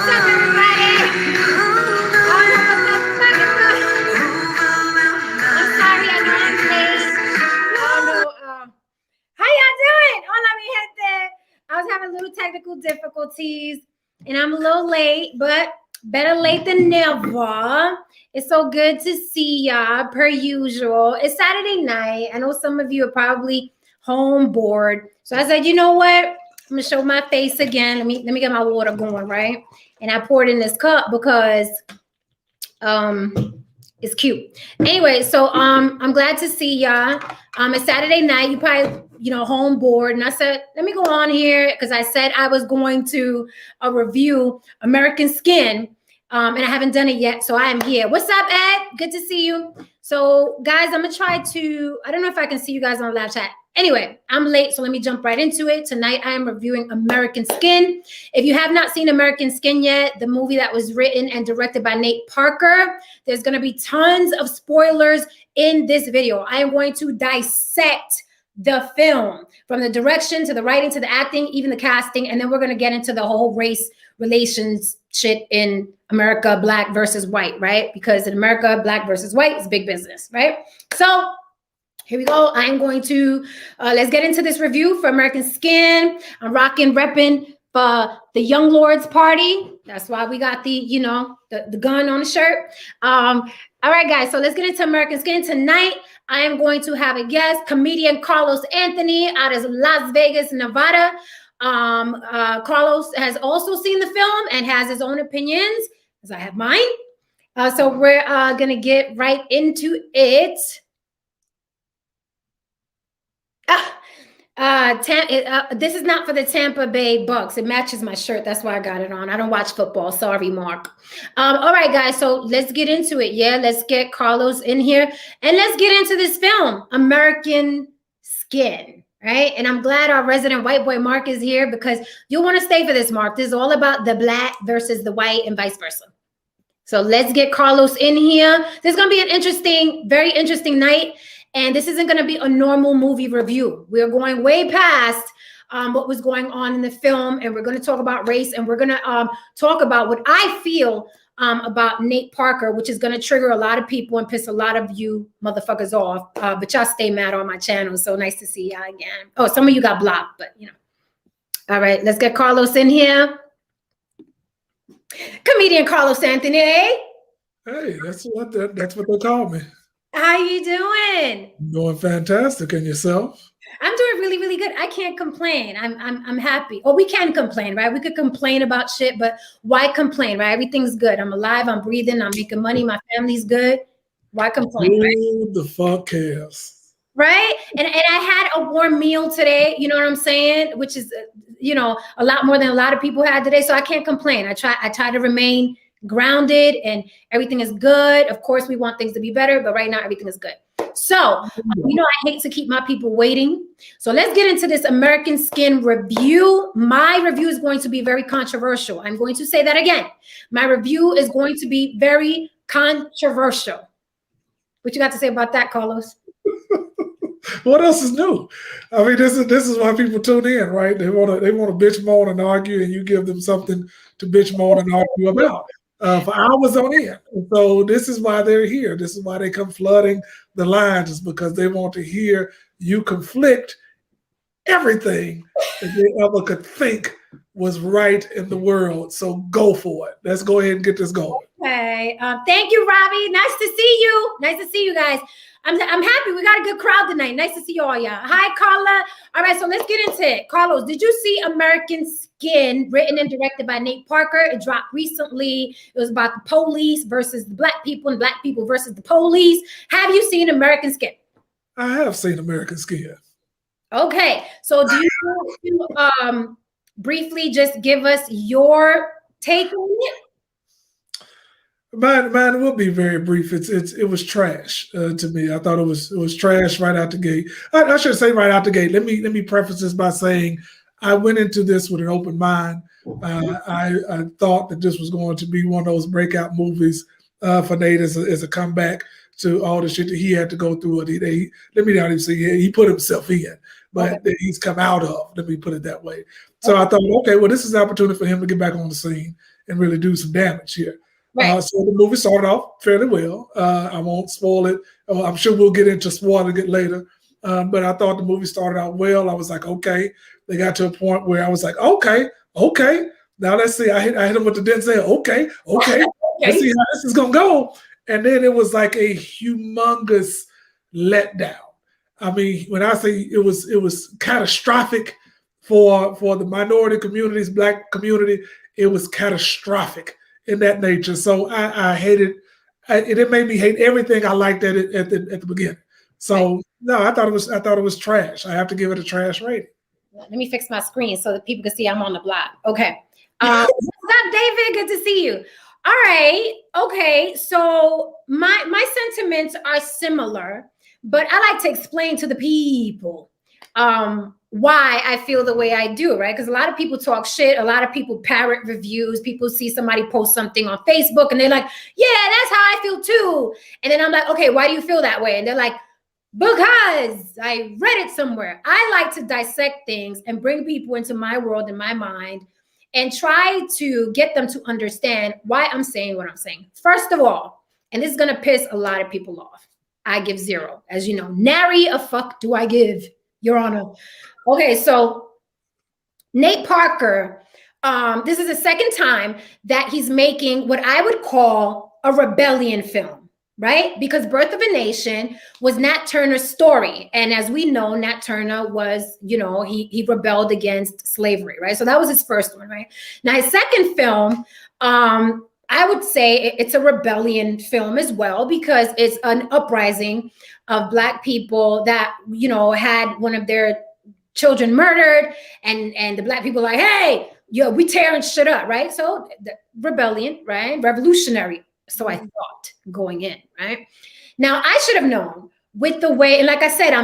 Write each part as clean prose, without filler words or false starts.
What's up, everybody? I'm sorry, I know I'm late. How y'all doing? Hola, mi gente. I was having a little technical difficulties, and I'm a little late, but better late than never. It's so good to see y'all, per usual. It's Saturday night. I know some of you are probably home bored, so I said, you know what? I'm gonna show my face again. Let me get my water going, right? And I poured in this cup because it's cute. Anyway, so I'm glad to see y'all. It's Saturday night. You probably home bored, and I said, let me go on here because I said I was going to review American Skin, and I haven't done it yet, so I am here. What's up, Ed? Good to see you. So, guys, I'm gonna try to. I don't know if I can see you guys on live chat. Anyway, I'm late, so let me jump right into it. Tonight, I am reviewing American Skin. If you have not seen American Skin yet, the movie that was written and directed by Nate Parker, there's going to be tons of spoilers in this video. I am going to dissect the film from the direction to the writing to the acting, even the casting, and then we're going to get into the whole race relations shit in America, black versus white, right? Because in America, black versus white is big business, right? So here we go. I am going to, let's get into this review for American Skin. I'm repping for the Young Lords Party. That's why we got the, the gun on the shirt. All right, guys, so let's get into American Skin. Tonight, I am going to have a guest, comedian Carlos Anthony out of Las Vegas, Nevada. Carlos has also seen the film and has his own opinions, as I have mine. So we're going to get right into it. This is not for the Tampa Bay Bucks. It matches my shirt. That's why I got it on. I don't watch football. Sorry, Mark. All right, guys. So let's get into it. Yeah, let's get Carlos in here and let's get into this film, American Skin. Right. And I'm glad our resident white boy Mark is here because you'll want to stay for this, Mark. This is all about the black versus the white and vice versa. So let's get Carlos in here. This is going to be an interesting, very interesting night. And this isn't going to be a normal movie review. We're going way past what was going on in the film. And we're going to talk about race. And we're going to talk about what I feel about Nate Parker, which is going to trigger a lot of people and piss a lot of you motherfuckers off. But y'all stay mad on my channel. So nice to see y'all again. Oh, some of you got blocked, but All right, let's get Carlos in here. Comedian Carlos Anthony. Hey, that's what they call me. How you doing? I'm doing fantastic. And yourself? I'm doing really, really good. I can't complain. I'm happy. Or we can complain, right? We could complain about shit, but why complain, right? Everything's good. I'm alive. I'm breathing. I'm making money. My family's good. Why complain? Who the fuck cares? Right? And I had a warm meal today. You know what I'm saying? Which is, a lot more than a lot of people had today. So I can't complain. I try to remain grounded and everything is good. Of course, we want things to be better, but right now everything is good. So, I hate to keep my people waiting. So let's get into this American Skin review. My review is going to be very controversial. I'm going to say that again. My review is going to be very controversial. What you got to say about that, Carlos? What else is new? I mean, this is why people tune in, right? They want to bitch, moan, and argue, and you give them something to bitch, moan, and argue about. For hours on end. And so this is why they're here. This is why they come flooding the lines, is because they want to hear you conflict everything that they ever could think was right in the world. So go for it. Let's go ahead and get this going. Okay. Thank you, Robbie. Nice to see you. Nice to see you guys. I'm happy. We got a good crowd tonight. Nice to see you all, y'all. Hi, Carla. All right, so let's get into it. Carlos, did you see American Skin, written and directed by Nate Parker? It dropped recently. It was about the police versus the black people and black people versus the police. Have you seen American Skin? I have seen American Skin. Okay, so do you want to briefly just give us your take on it? Mine will be very brief. It was trash to me. I thought it was trash right out the gate. I should say right out the gate. Let me preface this by saying I went into this with an open mind. I thought that this was going to be one of those breakout movies for Nate as a comeback to all the shit that he had to go through. Let me not even say he put himself in, but that he's come out of. Let me put it that way. So I thought, okay, well, this is an opportunity for him to get back on the scene and really do some damage here. Right. So the movie started off fairly well. I won't spoil it. I'm sure we'll get into spoiling it later. But I thought the movie started out well. I was like, okay. They got to a point where I was like, okay. Now let's see. I hit him with the Denzel. Okay. Let's see how this is gonna go. And then it was like a humongous letdown. I mean, when I say it was catastrophic for the minority communities, Black community, it was catastrophic in that nature. So I hated it made me hate everything I liked at the beginning. So no, I thought it was trash. I have to give it a trash rating. Let me fix my screen so that people can see I'm on the block. Okay. What's up, David? Good to see you. All right. Okay. So my sentiments are similar, but I like to explain to the people why I feel the way I do, right? Because a lot of people talk shit. A lot of people parrot reviews. People see somebody post something on Facebook and they're like, yeah, that's how I feel too. And then I'm like, okay, why do you feel that way? And they're like, because I read it somewhere. I like to dissect things and bring people into my world and my mind and try to get them to understand why I'm saying what I'm saying. First of all, and this is going to piss a lot of people off, I give 0. As you know, nary a fuck do I give, Your Honor. Okay, so Nate Parker, this is the second time that he's making what I would call a rebellion film, right? Because Birth of a Nation was Nat Turner's story. And as we know, Nat Turner was, he rebelled against slavery, right? So that was his first one, right? Now, his second film, I would say it's a rebellion film as well, because it's an uprising of Black people that, had one of their children murdered, and the Black people like, hey, we tearing shit up, right? So the rebellion, right? Revolutionary. So I thought going in, right? Now I should have known with the way, and like I said,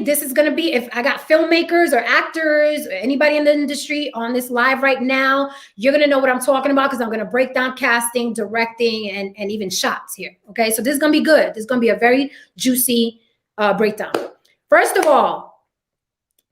this is going to be, if I got filmmakers or actors or anybody in the industry on this live right now, you're going to know what I'm talking about, because I'm going to break down casting, directing, and even shots here. Okay. So this is going to be good. This is going to be a very juicy breakdown. First of all,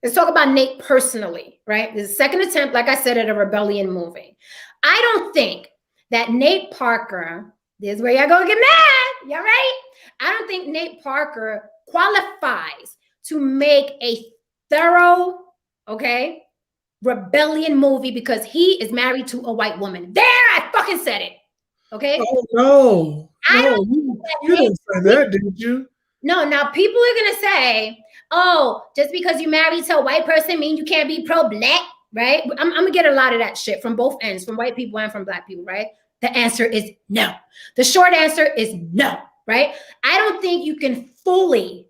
let's talk about Nate personally, right? This is the second attempt, like I said, at a rebellion movie. I don't think that Nate Parker, this is where y'all gonna get mad, y'all right? I don't think Nate Parker qualifies to make a thorough, rebellion movie, because he is married to a white woman. There, I fucking said it. Okay. Oh no, you didn't say that, did you? No. Now people are gonna say, oh, just because you're married to a white person means you can't be pro-Black, right? I'm gonna get a lot of that shit from both ends, from white people and from Black people, right? The answer is no. The short answer is no, right? I don't think you can fully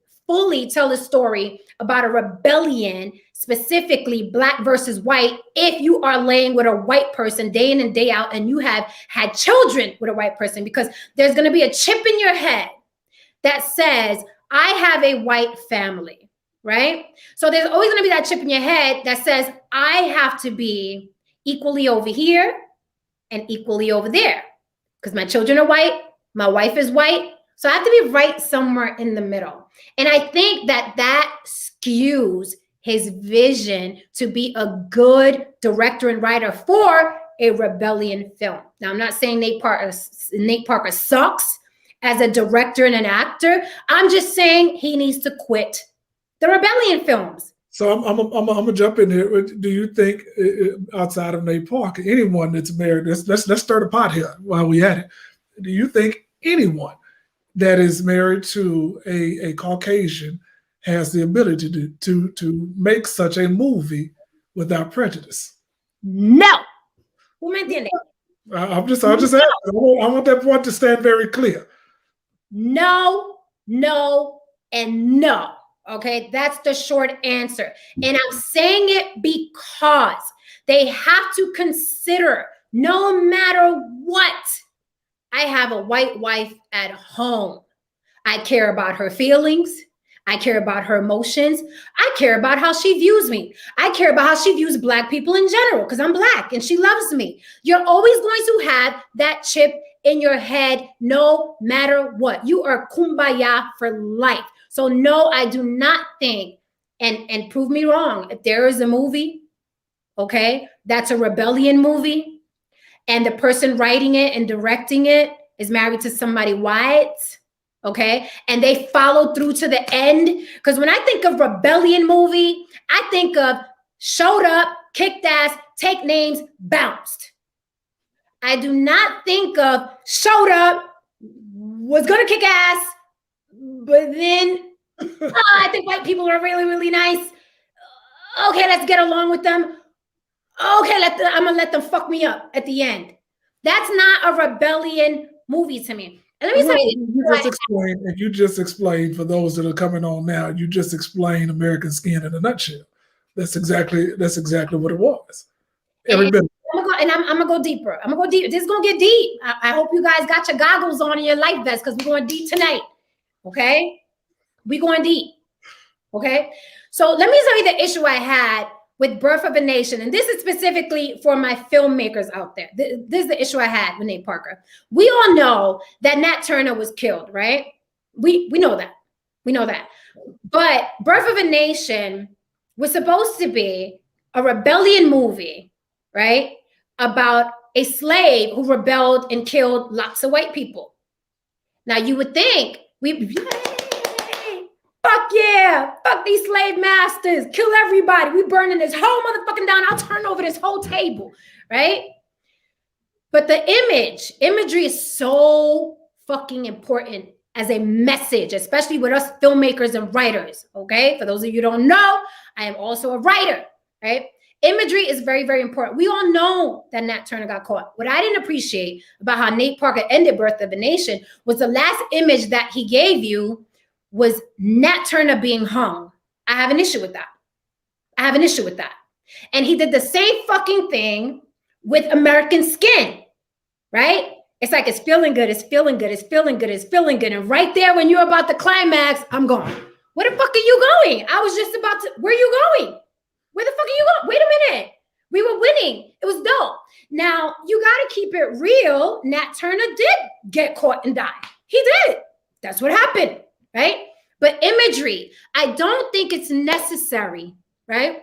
tell the story about a rebellion, specifically Black versus white, if you are laying with a white person day in and day out and you have had children with a white person, because there's going to be a chip in your head that says, I have a white family, right? So there's always going to be that chip in your head that says, I have to be equally over here and equally over there, because my children are white, my wife is white, so I have to be right somewhere in the middle. And I think that skews his vision to be a good director and writer for a rebellion film. Now, I'm not saying Nate Parker sucks as a director and an actor. I'm just saying he needs to quit the rebellion films. So I'm gonna jump in here. Do you think, outside of Nate Parker, anyone that's married, let's stir the pot here while we at it. Do you think anyone that is married to a Caucasian has the ability to make such a movie without prejudice? No. Who meant the I'm just asking. I want that point to stand very clear. No, and no. Okay, that's the short answer. And I'm saying it because they have to consider, no matter what, I have a white wife at home. I care about her feelings. I care about her emotions. I care about how she views me. I care about how she views Black people in general, because I'm Black and she loves me. You're always going to have that chip in your head no matter what. You are kumbaya for life. So no, I do not think, and prove me wrong, if there is a movie, okay, that's a rebellion movie, and the person writing it and directing it is married to somebody white, okay, and they follow through to the end. Because when I think of rebellion movie, I think of showed up, kicked ass, take names, bounced. I do not think of showed up, was gonna kick ass, but then I think white people are really, really nice. Okay, let's get along with them. Okay, I'm gonna let them fuck me up at the end. That's not a rebellion movie to me. And let me tell you, you just explained for those that are coming on now. You just explained American Skin in a nutshell. That's exactly what it was. Every bit. I'm gonna go deeper. I'm gonna go deep. This is gonna get deep. I hope you guys got your goggles on and your life vest because we're going deep tonight. Okay, we going deep. Okay, so let me tell you the issue I had with Birth of a Nation, and this is specifically for my filmmakers out there. This is the issue I had with Nate Parker. We all know that Nat Turner was killed, right? We know that. We know that. But Birth of a Nation was supposed to be a rebellion movie, right? About a slave who rebelled and killed lots of white people. Now you would think fuck yeah, fuck these slave masters, kill everybody. We burning this whole motherfucking down. I'll turn over this whole table, right? But the imagery is so fucking important as a message, especially with us filmmakers and writers, okay? For those of you who don't know, I am also a writer, right? Imagery is very, very important. We all know that Nat Turner got caught. What I didn't appreciate about how Nate Parker ended Birth of a Nation was the last image that he gave you was Nat Turner being hung. I have an issue with that. I have an issue with that. And he did the same fucking thing with American Skin, right? It's like, it's feeling good, it's feeling good, it's feeling good, it's feeling good. And right there when you're about to climax, I'm going, where the fuck are you going? I was just about to, where are you going? Where the fuck are you going? Wait a minute. We were winning. It was dope. Now, you got to keep it real. Nat Turner did get caught and die. He did. That's what happened. Right? But imagery, I don't think it's necessary, right?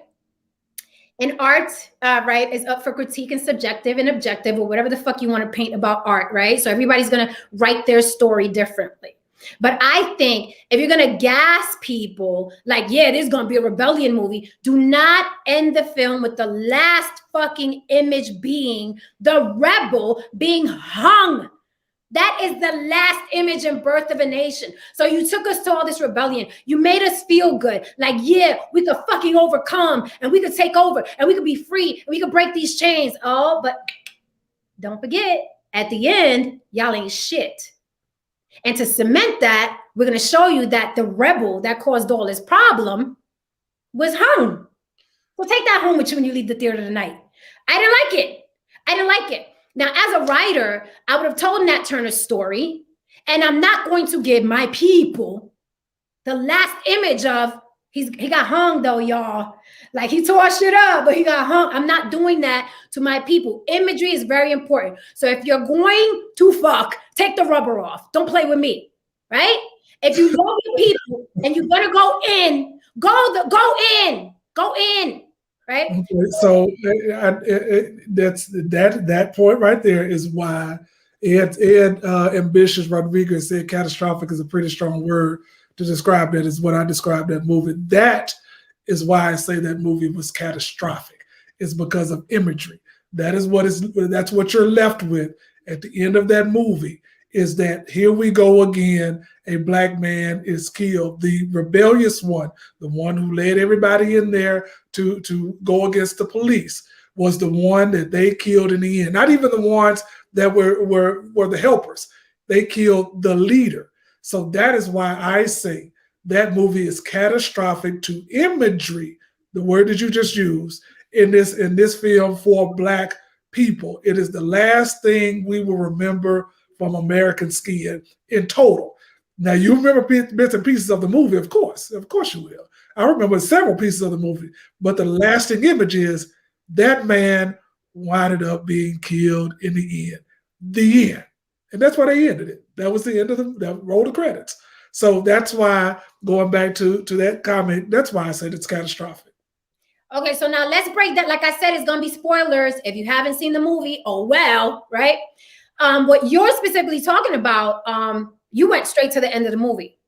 And art, right, is up for critique and subjective and objective or whatever the fuck you want to paint about art, right? So everybody's going to write their story differently. But I think if you're going to gas people like, yeah, this is going to be a rebellion movie, do not end the film with the last fucking image being the rebel being hung. That is the last image in Birth of a Nation. So you took us to all this rebellion. You made us feel good. Like, yeah, we could fucking overcome and we could take over and we could be free and we could break these chains. Oh, but don't forget, at the end, y'all ain't shit. And to cement that, we're going to show you that the rebel that caused all this problem was hung. So take that home with you when you leave the theater tonight. I didn't like it. I didn't like it. Now, as a writer, I would have told Nat Turner's story, and I'm not going to give my people the last image of he got hung though, y'all. Like he tore shit up, but he got hung. I'm not doing that to my people. Imagery is very important. So if you're going to fuck, take the rubber off. Don't play with me, right? If you love your people and you're gonna go in, go in. Right. Okay, so that's that point right there is why Ed Ambitious Rodriguez said catastrophic is a pretty strong word to describe that. Is what I described that movie. That is why I say that movie was catastrophic. It's because of imagery. That's what you're left with at the end of that movie. Is that here we go again? A black man is killed. The rebellious one, the one who led everybody in there to go against the police, was the one that they killed in the end. Not even the ones that were the helpers. They killed the leader. So that is why I say that movie is catastrophic to imagery, the word that you just used, in this film for black people. It is the last thing we will remember from American Skin in total. Now, you remember bits and pieces of the movie, of course you will. I remember several pieces of the movie, but the lasting image is that man winded up being killed in the end. The end. And that's why they ended it. That was the end of the roll the credits. So that's why, going back to that comment, that's why I said it's catastrophic. Okay, so now let's break that. Like I said, it's going to be spoilers. If you haven't seen the movie, oh well, right? What you're specifically talking about, you went straight to the end of the movie.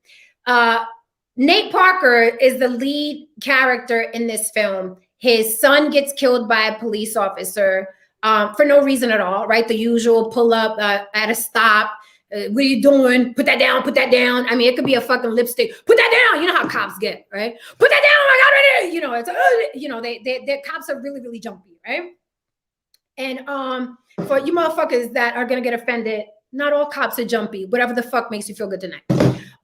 Nate Parker is the lead character in this film. His son gets killed by a police officer for no reason at all, right? The usual pull up at a stop. What are you doing? Put that down, put that down. I mean, it could be a fucking lipstick. Put that down. You know how cops get, right? Put that down. I got it. You know, it's their cops are really, really jumpy, right? And for you motherfuckers that are gonna get offended, not all cops are jumpy. Whatever the fuck makes you feel good tonight.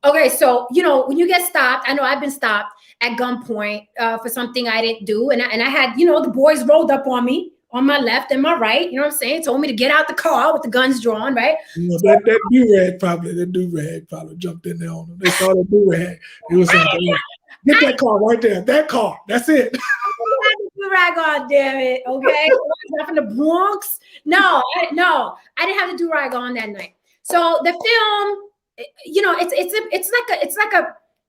Okay, so when you get stopped, I know I've been stopped at gunpoint for something I didn't do, and I had the boys rolled up on me on my left and my right. You know what I'm saying? Told me to get out the car with the guns drawn, right? That do-rag probably jumped in there on them. They saw the do-rag. It was like, get that car right there. That car. That's it. Do-rag on, damn it. Okay, not from the Bronx. No, I didn't have the do-rag on that night. So the film, it's like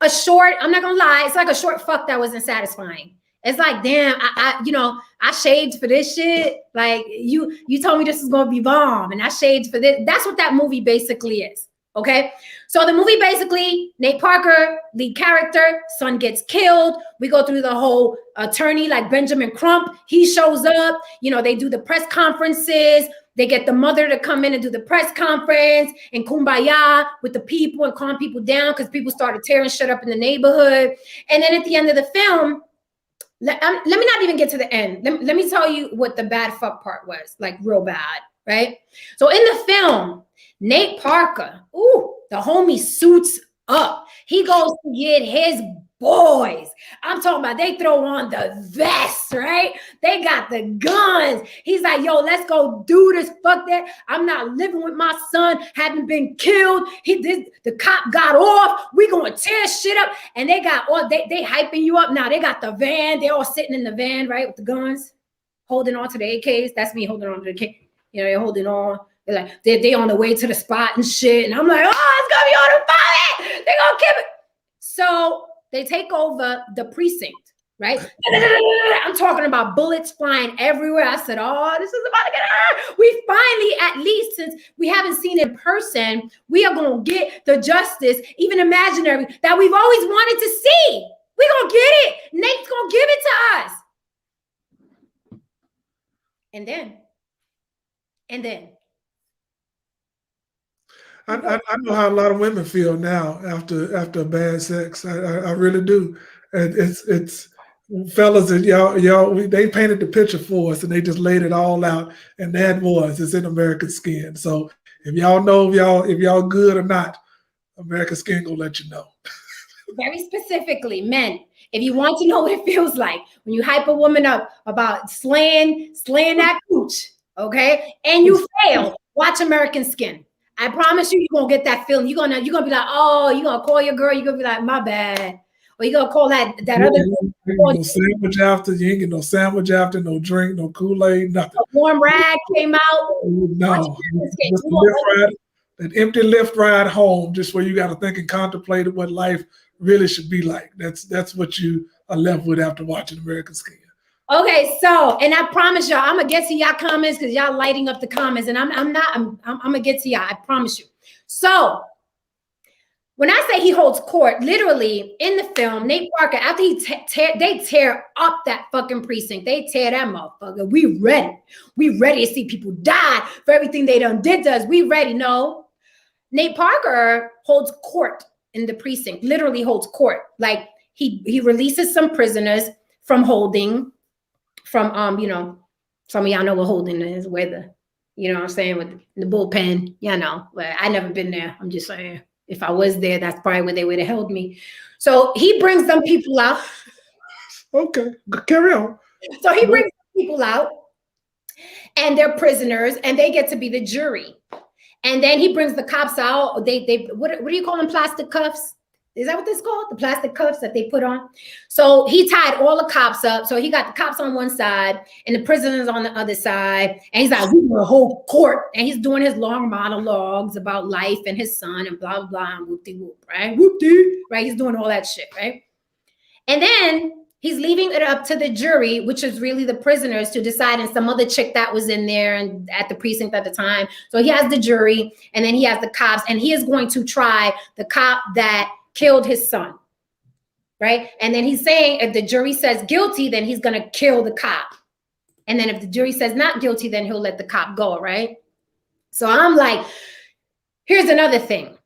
a short. I'm not gonna lie, it's like a short fuck that wasn't satisfying. It's like, damn, I shaved for this shit. Like you told me this is gonna be bomb, and I shaved for this. That's what that movie basically is. Okay, so the movie basically, Nate Parker, lead character, son gets killed. We go through the whole attorney, like Benjamin Crump. He shows up. They do the press conferences. They get the mother to come in and do the press conference and kumbaya with the people and calm people down because people started tearing shit up in the neighborhood. And then at the end of the film, let me not even get to the end. Let me tell you what the bad fuck part was, like real bad, right? So in the film, Nate Parker, the homie suits up. He goes to get his boys. I'm talking about they throw on the vest, right? They got the guns. He's like, yo, let's go do this. Fuck that. I'm not living with my son, having been killed. The cop got off. We gonna tear shit up. And they got all they hyping you up now. They got the van. They're all sitting in the van, right? With the guns, holding on to the AKs. That's me holding on to the AK. They're holding on. They're like, they on the way to the spot and shit. And I'm like, oh, it's gonna be on the fire. They're gonna kill it. So they take over the precinct, right? I'm talking about bullets flying everywhere. I said, oh, this is about to get hurt. We finally, at least since we haven't seen it in person, we are going to get the justice, even imaginary, that we've always wanted to see. We're going to get it. Nate's going to give it to us. And then. I know how a lot of women feel now after bad sex. I really do. And it's fellas that y'all they painted the picture for us and they just laid it all out, and it's in American Skin. So if y'all know if y'all good or not, American Skin gonna let you know. Very specifically, men, if you want to know what it feels like when you hype a woman up about slaying that cooch, okay, and you fail, watch American Skin. I promise you, you're gonna get that feeling. You're gonna be like, oh, you're gonna call your girl, you're gonna be like, my bad. Or you're gonna call that other no sandwich after, you ain't get no sandwich after, no drink, no Kool-Aid, nothing. A warm rag came out. No, an empty lift ride home, just where you gotta think and contemplate what life really should be like. That's what you are left with after watching American Skin. Okay, so, and I promise y'all, I'm gonna get to y'all comments because y'all lighting up the comments, and I'm gonna get to y'all. I promise you. So, when I say he holds court, literally in the film, Nate Parker, after they tear up that fucking precinct, they tear that motherfucker. We ready to see people die for everything they done did to us. We ready. No, Nate Parker holds court in the precinct. Literally holds court. Like he releases some prisoners from holding. From some of y'all know what holding is, where what I'm saying, with the bullpen, but I never been there. I'm just saying, if I was there, that's probably where they would have held me. So he brings them people out. Okay, carry on. So he brings people out, and they're prisoners, and they get to be the jury. And then he brings the cops out. They what do you call them? Plastic cuffs. Is that what this called? The plastic cuffs that they put on. So he tied all the cops up. So he got the cops on one side and the prisoners on the other side. And he's like, we were a whole court. And he's doing his long monologues about life and his son and blah, blah, blah, and whoop-de-whoop, right? Whoop-de, right? He's doing all that shit, right? And then he's leaving it up to the jury, which is really the prisoners, to decide, and some other chick that was in there and at the precinct at the time. So he has the jury, and then he has the cops, and he is going to try the cop that killed his son, right? And then he's saying if the jury says guilty, then he's going to kill the cop. And then if the jury says not guilty, then he'll let the cop go, right? So I'm like, here's another thing.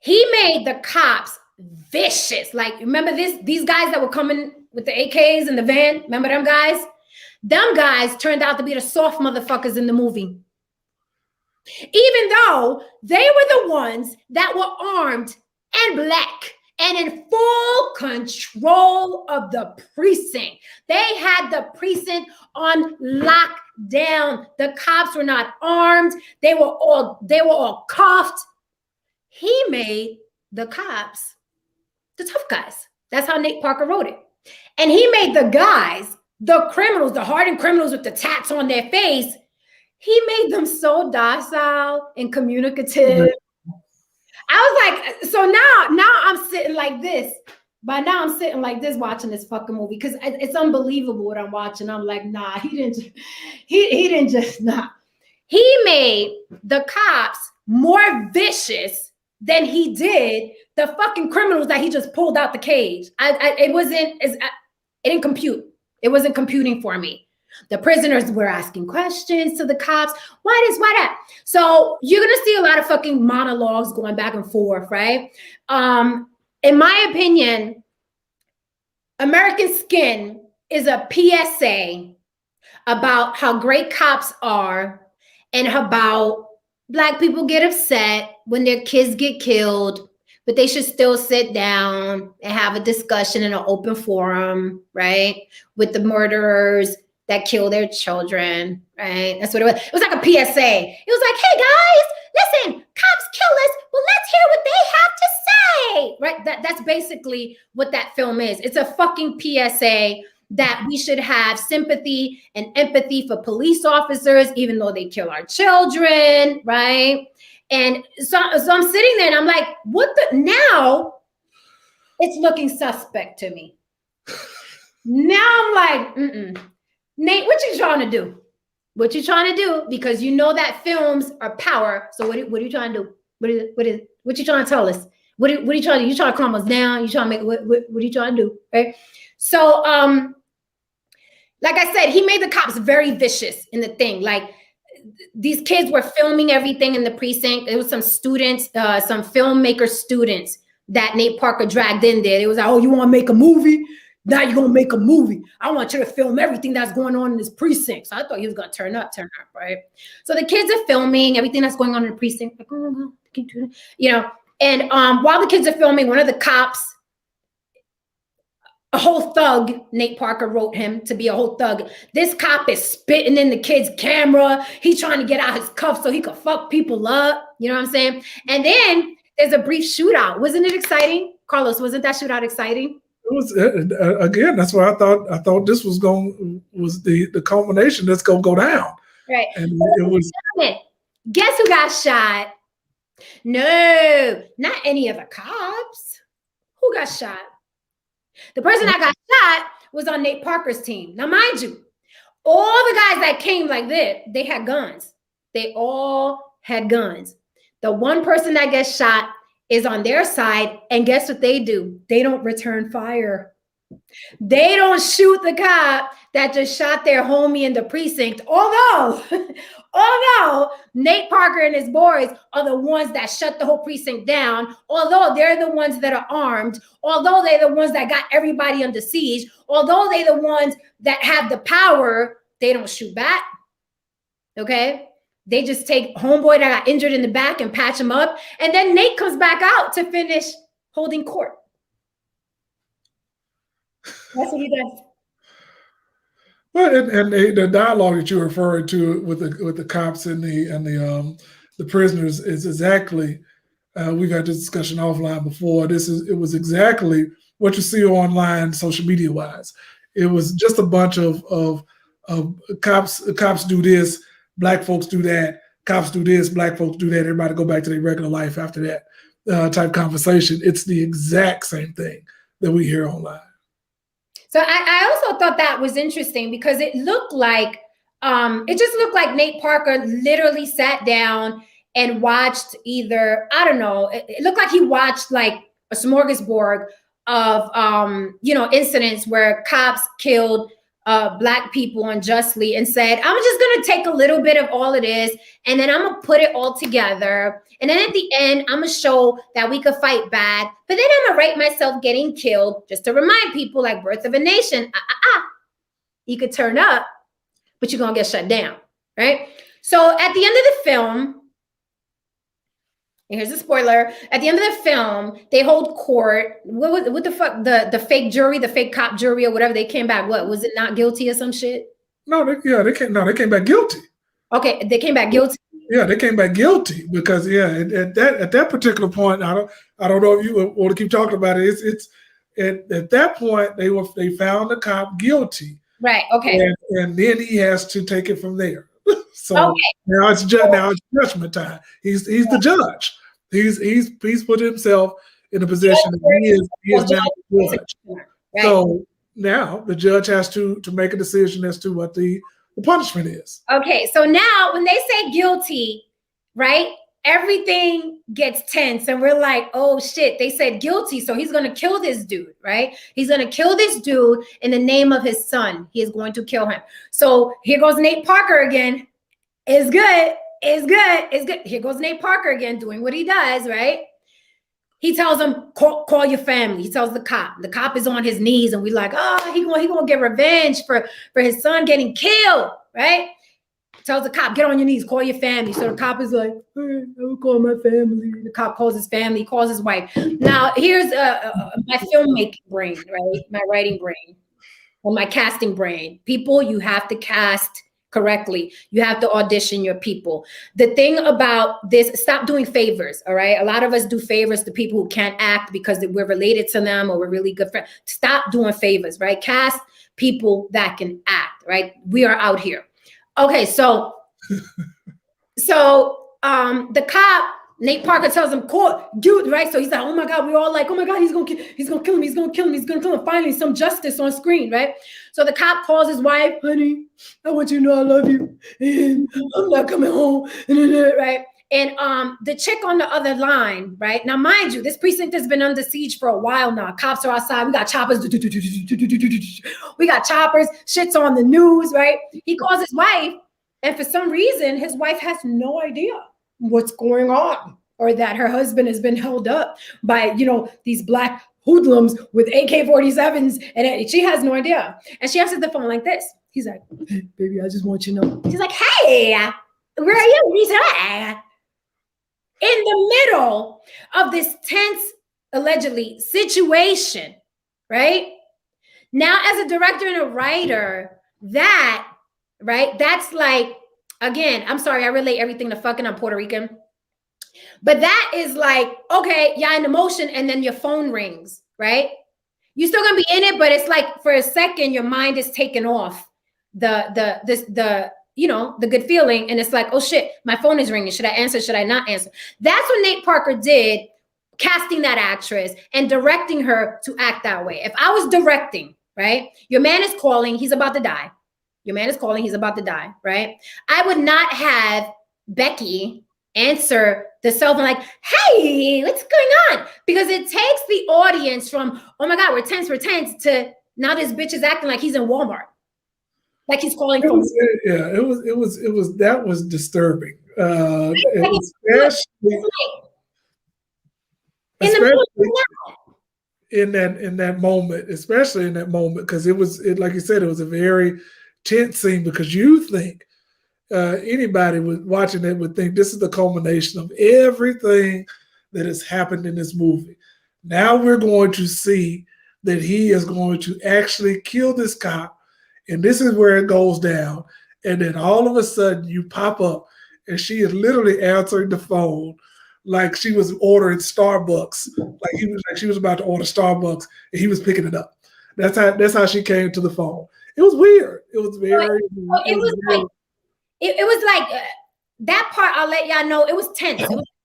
He made the cops vicious. Like, remember these guys that were coming with the AKs in the van? Remember them guys? Them guys turned out to be the soft motherfuckers in the movie. Even though they were the ones that were armed and black and in full control of the precinct. They had the precinct on lockdown. The cops were not armed. They were all cuffed. He made the cops the tough guys. That's how Nate Parker wrote it. And he made the guys, the criminals, the hardened criminals with the tats on their face, he made them so docile and communicative. I was like, so now I'm sitting like this. By now I'm sitting like this watching this fucking movie because it's unbelievable what I'm watching. I'm like, nah, he didn't just nah. He made the cops more vicious than he did the fucking criminals that he just pulled out the cage. It didn't compute. It wasn't computing for me. The prisoners were asking questions to the cops. Why this, why that? So you're going to see a lot of fucking monologues going back and forth, right? In my opinion, American Skin is a PSA about how great cops are and about Black people get upset when their kids get killed, but they should still sit down and have a discussion in an open forum, right? With the murderers that kill their children, right? That's what it was. It was like a PSA. It was like, hey guys, listen, cops kill us, but let's hear what they have to say, right? That's basically what that film is. It's a fucking PSA that we should have sympathy and empathy for police officers, even though they kill our children, right? And so I'm sitting there and I'm like, now it's looking suspect to me. Now I'm like, Nate, what you trying to do? What you trying to do? Because you know that films are power. So what are you trying to do? What you trying to tell us? What are you trying to do? You trying to calm us down? You trying to make what are you trying to do? Right? So like I said, he made the cops very vicious in the thing. Like these kids were filming everything in the precinct. It was some students, some filmmaker students that Nate Parker dragged in there. It was like, oh, you want to make a movie? Now you're going to make a movie. I want you to film everything that's going on in this precinct. So I thought he was going to turn up, right? So the kids are filming everything that's going on in the precinct. Like, oh, you know, and while the kids are filming, one of the cops, a whole thug, Nate Parker wrote him to be a whole thug. This cop is spitting in the kid's camera. He's trying to get out his cuffs so he could fuck people up. You know what I'm saying? And then there's a brief shootout. Wasn't it exciting? Carlos, wasn't that shootout exciting? It was again. That's why I thought this was the culmination that's gonna go down. Right. And it was. Guess who got shot? No, not any of the cops. Who got shot? The person that got shot was on Nate Parker's team. Now, mind you, all the guys that came like this, they had guns. They all had guns. The one person that gets shot is on their side, and guess what they do? They don't return fire. They don't shoot the cop that just shot their homie in the precinct. Although Nate Parker and his boys are the ones that shut the whole precinct down, although they're the ones that are armed, although they're the ones that got everybody under siege, although they're the ones that have the power, they don't shoot back. Okay? They just take homeboy that got injured in the back and patch him up. And then Nate comes back out to finish holding court. That's what he does. Well, and the dialogue that you're referring to with the cops and the prisoners is exactly we've had this discussion offline before. It was exactly what you see online, social media wise. It was just a bunch of cops do this, black folks do that, cops do this, black folks do that. Everybody go back to their regular life after that type conversation. It's the exact same thing that we hear online. So I also thought that was interesting because it just looked like Nate Parker literally sat down and watched either, I don't know, it looked like he watched like a smorgasbord of incidents where cops killed black people unjustly and said, I'm just gonna take a little bit of all of this and then I'm gonna put it all together. And then at the end, I'm gonna show that we could fight back. But then I'm gonna write myself getting killed just to remind people, like Birth of a Nation, you could turn up, but you're gonna get shut down, right? So at the end of the film, here's a spoiler. At the end of the film, they hold court. What the fuck? The fake jury, the fake cop jury or whatever, they came back. What was it? Not guilty or some shit? No, they came back guilty. Okay, they came back guilty. Yeah, they came back guilty because at that particular point, I don't know if you want to keep talking about it. It's at that point they found the cop guilty. Right. Okay. And then he has to take it from there. So okay. now it's judgment time. He's the judge. He's put himself in a position that he is now the judge. Right. So now the judge has to make a decision as to what the punishment is. Okay, so now when they say guilty, right, everything gets tense and we're like, oh shit, they said guilty, so he's gonna kill this dude, right? He's gonna kill this dude in the name of his son. He is going to kill him. So here goes Nate Parker again. It's good. Here goes Nate Parker again doing what he does, right? He tells him, call your family. He tells the cop. The cop is on his knees, and we're like, oh, he gonna get revenge for his son getting killed, right? Tells the cop, get on your knees, call your family. So the cop is like, all right, I will call my family. The cop calls his family, calls his wife. Now, here's my filmmaking brain, right? My writing brain, or my casting brain. People, you have to cast correctly. You have to audition your people. The thing about this, stop doing favors, all right? A lot of us do favors to people who can't act because we're related to them or we're really good friends. Stop doing favors, right? Cast people that can act, right? We are out here. Okay, so the cop, Nate Parker tells him, dude, right? So he's like, oh my God, we're all like, oh my God, he's gonna kill him. Finally, some justice on screen, right? So the cop calls his wife, honey, I want you to know I love you, and I'm not coming home, right? And the chick on the other line, right? Now, mind you, this precinct has been under siege for a while now. Cops are outside. We got choppers. We got choppers. Shit's on the news, right? He calls his wife, and for some reason, his wife has no idea what's going on, or that her husband has been held up by, these black hoodlums with AK-47s, and she has no idea. And she answers the phone like this. He's like, hey, baby, I just want you to know. She's like, hey, where are you? He's like, in the middle of this tense, allegedly, situation, right? Now, as a director and a writer, that's like, again, I'm sorry, I relate everything to fucking, I'm Puerto Rican. But that is like, okay, yeah, in emotion, and then your phone rings, right? You're still gonna be in it, but it's like for a second, your mind is taken off the good feeling, and it's like, oh shit, my phone is ringing. Should I answer? Should I not answer? That's what Nate Parker did, casting that actress and directing her to act that way. If I was directing, right? Your man is calling, he's about to die. Your man is calling, he's about to die, right? I would not have Becky answer the cell phone like, hey, what's going on? Because it takes the audience from, oh my God, we're tense, to now this bitch is acting like he's in Walmart. Like he's calling from. That was disturbing. In that moment, especially in that moment, because like you said, it was a very tense scene, because you think anybody watching it would think this is the culmination of everything that has happened in this movie. Now we're going to see that he is going to actually kill this cop, and this is where it goes down. And then all of a sudden you pop up, and she is literally answering the phone like she was ordering Starbucks. Like she was about to order Starbucks and he was picking it up. That's how she came to the phone. It was weird. It was very. It was like that part. I'll let y'all know. It was tense.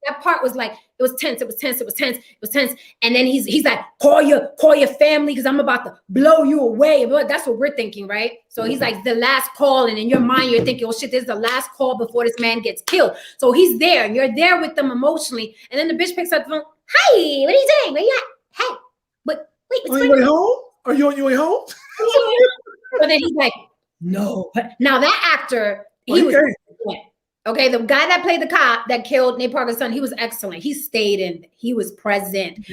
That part was like it was tense. It was tense. It was tense. It was tense. And then he's like, call your family because I'm about to blow you away. That's what we're thinking, right? So he's like the last call, and in your mind you're thinking, oh shit, this is the last call before this man gets killed. So he's there, and you're there with them emotionally. And then the bitch picks up the phone. Hey, what are you doing? Where you at? Hey, but wait, what's going on? Home? Are you on your way home? But then he's like, no. Now that actor, he was okay. The guy that played the cop that killed Nate Parker's son, he was excellent. He stayed in. He was present.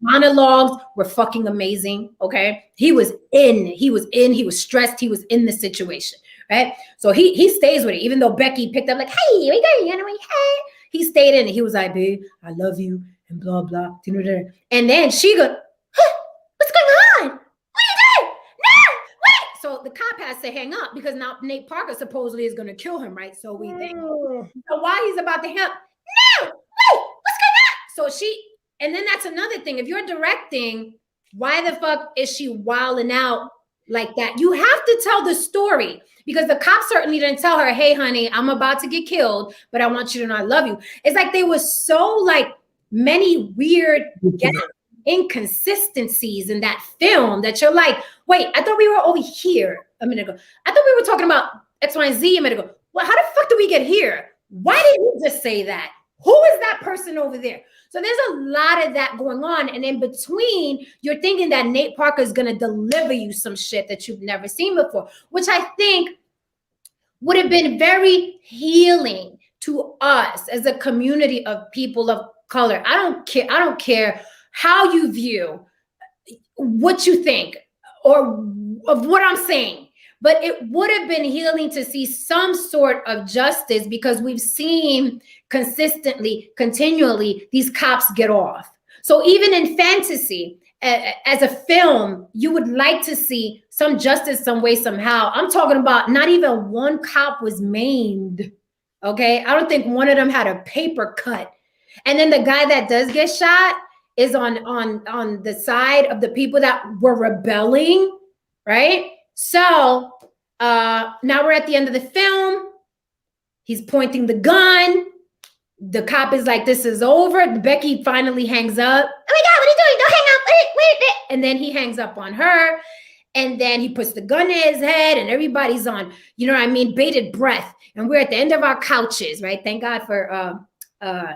Monologues were fucking amazing. Okay, he was in. He was in. He was stressed. He was in the situation. Right. So he stays with it, even though Becky picked up like, hey, where you going? Hey, he stayed in it. He was like, babe, I love you, and blah blah. And then she goes, huh, what's going on? So the cop has to hang up because now Nate Parker supposedly is going to kill him, right? So we think. So while he's about to hang up, no, wait, what's going on? So and then that's another thing. If you're directing, why the fuck is she wilding out like that? You have to tell the story because the cop certainly didn't tell her, hey, honey, I'm about to get killed, but I want you to know I love you. It's like there was so like many weird inconsistencies in that film that you're like, wait, I thought we were over here a minute ago. I thought we were talking about X, Y, and Z a minute ago. Well, how the fuck did we get here? Why did you just say that? Who is that person over there? So there's a lot of that going on. And in between, you're thinking that Nate Parker is going to deliver you some shit that you've never seen before, which I think would have been very healing to us as a community of people of color. I don't care how you view what you think or of what I'm saying, but it would have been healing to see some sort of justice because we've seen consistently, continually, these cops get off. So even in fantasy, as a film, you would like to see some justice some way, somehow. I'm talking about not even one cop was maimed, okay? I don't think one of them had a paper cut. And then the guy that does get shot is on the side of the people that were rebelling, right? So now we're at the end of the film. He's pointing the gun. The cop is like, this is over. Becky finally hangs up. Oh my God, what are you doing? Don't hang up. Wait. And then he hangs up on her. And then he puts the gun in his head and everybody's on, you know what I mean, bated breath. And we're at the end of our couches, right? Thank God for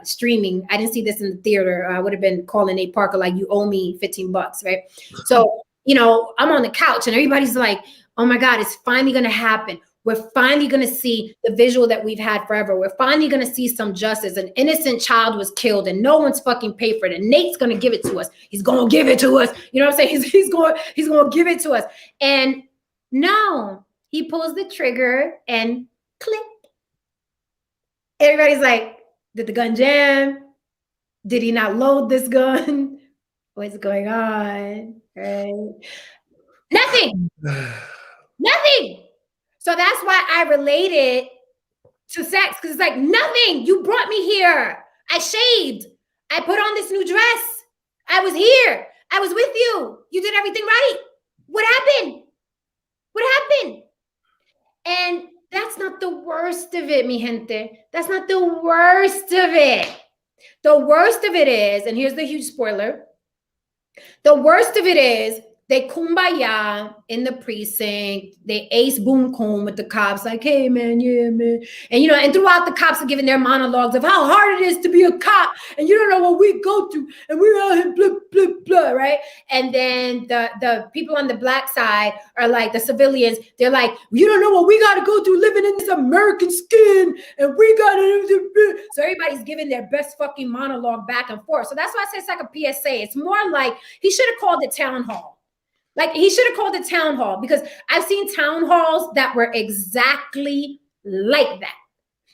streaming. I didn't see this in the theater. I would have been calling Nate Parker like, you owe me $15, right? So, you know, I'm on the couch and everybody's like, oh my God, it's finally going to happen. We're finally going to see the visual that we've had forever. We're finally going to see some justice. An innocent child was killed and no one's fucking paid for it. And Nate's going to give it to us. He's going to give it to us. You know what I'm saying? He's going to give it to us. And no, he pulls the trigger and click. Everybody's like, did the gun jam? Did he not load this gun? What's going on? Right? Nothing. Nothing. So that's why I related to sex, because it's like, nothing. You brought me here. I shaved. I put on this new dress. I was here. I was with you. You did everything right. What happened? What happened? And that's not the worst of it, mi gente. That's not the worst of it. The worst of it is, and here's the huge spoiler, the worst of it is they kumbaya in the precinct. They ace boom comb with the cops, like, hey, man, yeah, man. And, you know, and throughout the cops are giving their monologues of how hard it is to be a cop. And you don't know what we go through. And we're out here, blah, blah, blah, right? And then the people on the black side are like, the civilians, they're like, you don't know what we got to go through living in this American skin. And we got to. So everybody's giving their best fucking monologue back and forth. So that's why I say it's like a PSA. It's more like he should have called it town hall. Like, he should have called it town hall, because I've seen town halls that were exactly like that,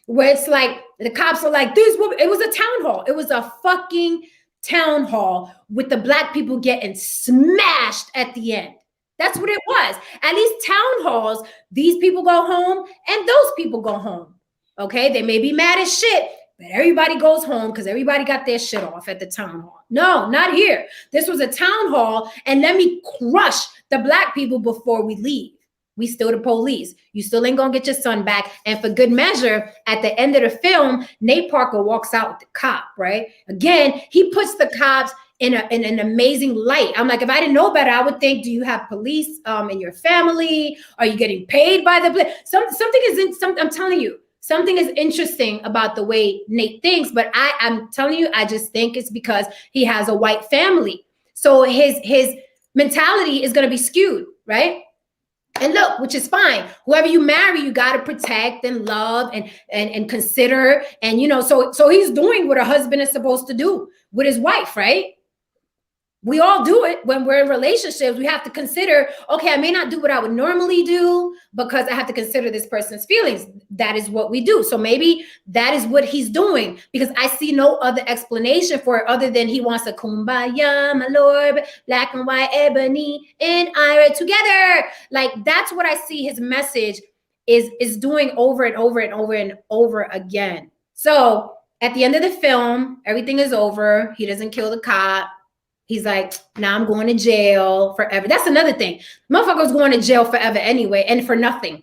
where it's like the cops are like, this, it was a town hall. It was a fucking town hall with the black people getting smashed at the end. That's what it was. At least town halls, these people go home and those people go home. Okay, they may be mad as shit, But everybody goes home because everybody got their shit off at the town hall. No, not here. This was a town hall, and let me crush the black people before we leave. We still the police. You still ain't gonna get your son back. And for good measure, at the end of the film, Nate Parker walks out with the cop, right? Again, he puts the cops in an amazing light. I'm like, if I didn't know better, I would think, do you have police in your family? Are you getting paid by the police? I'm telling you, something is interesting about the way Nate thinks, but I'm telling you, I just think it's because he has a white family. So his mentality is gonna be skewed, right? And look, which is fine. Whoever you marry, you got to protect and love and consider. And, you know, so he's doing what a husband is supposed to do with his wife, right? We all do it when we're in relationships. We have to consider, okay, I may not do what I would normally do because I have to consider this person's feelings. That is what we do. So maybe that is what he's doing, because I see no other explanation for it other than he wants a kumbaya, my lord, black and white, ebony and iron together. Like, that's what I see his message is doing over and over and over and over again. So at the end of the film, everything is over. He doesn't kill the cop. He's like, now I'm going to jail forever. That's another thing. Motherfuckers going to jail forever anyway, and for nothing.